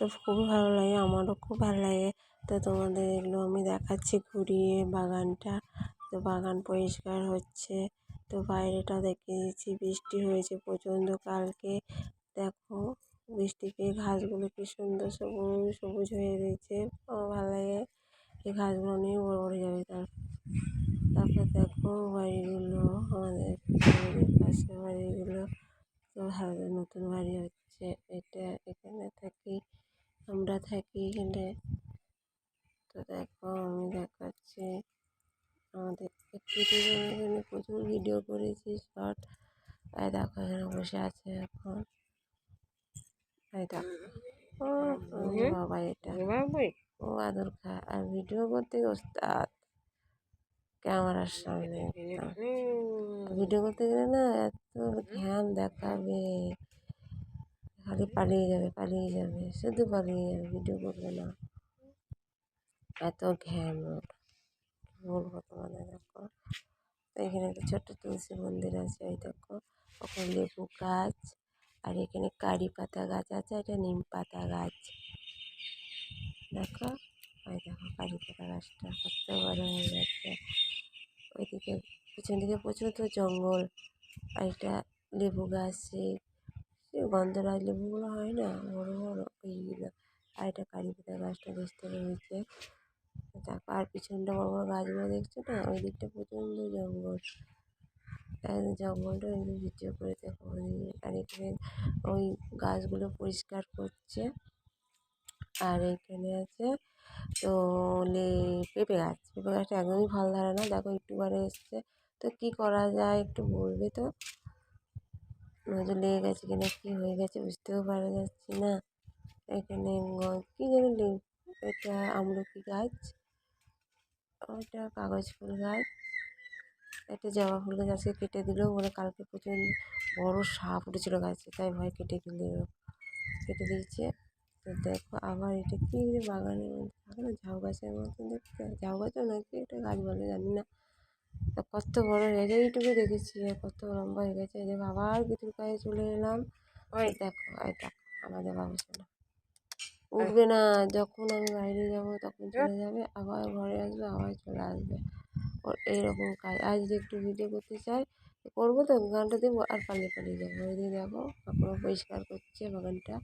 তো খুবই ভালো লাগে, আমারও খুব ভালো লাগে। তো তোমাদের এগুলো আমি দেখাচ্ছি ঘুরিয়ে বাগানটা। তো বাগান পরিষ্কার হচ্ছে। তো বাইরেটা দেখিয়ে দিচ্ছি, বৃষ্টি হয়েছে প্রচণ্ড কালকে। দেখো বৃষ্টি পেয়ে ঘাসগুলো কি সুন্দর সবুজ সবুজ হয়ে রয়েছে, আমার ভালো লাগে। এই ঘাসগুলো নিয়ে বড় বড় যাবে। তারপর দেখো বাড়িগুলো, আমাদের বাড়ির পাশে বাড়িগুলো তো ভালো, নতুন বাড়ি হচ্ছে। এটা এখানে থাকি, আমরা থাকি এখানে। তো দেখো আমি দেখাচ্ছি আমাদের একটু এখানে প্রচুর ভিডিও করেছি শর্ট। তাই দেখো এখানে বসে আছে এখন। তাই দেখো বাবা, এটা ও আদর খায় আর ভিডিও করতে ওস্তাদ ক্যামেরার সামনে। ভিডিও করতে গেলে না এত ঘ্যাম দেখাবে, খালি পালিয়ে যাবে পালিয়ে যাবে, শুধু পালিয়ে যাবে, ভিডিও করবে না, এত ঘ্যাম ওর। বলবো তোমাদের। দেখো এখানে একটা ছোট্ট তুলসী মন্দির আছে, এই দেখো ওখানে লেবু গাছ, আর এখানে কারি পাতা গাছ আছে, এটা নিম পাতা গাছ। দেখো ওই দেখো কারি পাতা গাছটা কত বড় হয়ে গেছে। ওইদিকে পিছন দিকে প্রচুর তো জঙ্গল। আর এটা লেবু গাছ, সেই গন্ধরাজ লেবুগুলো হয় না বড় বড় ওইগুলো। আর এটা কারি পাতা গাছটা দেখতে রয়েছে। দেখো আর পিছনটা বড় বড় গাছগুলো দেখছো না, ওই দিকটা প্রচণ্ড জঙ্গল। জঙ্গলটা ভিডিও করে দেখো। আর এখানে ওই গাছগুলো পরিষ্কার করছে। আর এখানে আছে তো পেঁপে গাছ, পেঁপে গাছটা একদমই ভালো ধরে না। দেখো একটু বারে এসছে, তো কী করা যায় একটু বলবে তো? নজর লেগে গেছে কিনা, কী হয়ে গেছে বুঝতেও পারা যাচ্ছে না। এখানে কী যেন এটা আমলকি গাছ, ওটা কাগজ ফুল গাছ, একটা জবা ফুল গাছ আজকে কেটে দিলেও বলে কালকে প্রচণ্ড বড় সাপ উঠেছিল গাছে, তাই ভয় কেটে কেটে দিয়েছে। তো দেখো আবার এটা কি বাগানের মধ্যে থাকে না, ঝাউ গাছের মতন দেখতে, ঝাউ গাছও নাকি এটা গাছ বলে জানি না। তা কত বড় হয়ে গেছে, এইটুকু দেখেছি আর কত লম্বা হয়ে গেছে। এই দেখো আবার কিছুর কাছে চলে এলাম। ওই দেখো এটা আমাদের বাবুসোনা উঠবে না, যখন আমি বাইরে যাব তখন চলে যাবে, আবার ঘরে আসবে, আবার চলে আসবে। ওর এইরকম কাজ। আজ যদি একটু ভিডিও করতে চাই করবো, তো গানটা দেবো আর পালিয়ে পালিয়ে যাবো। ওই দিকে দেখো এখনও পরিষ্কার করছে বাগানটা।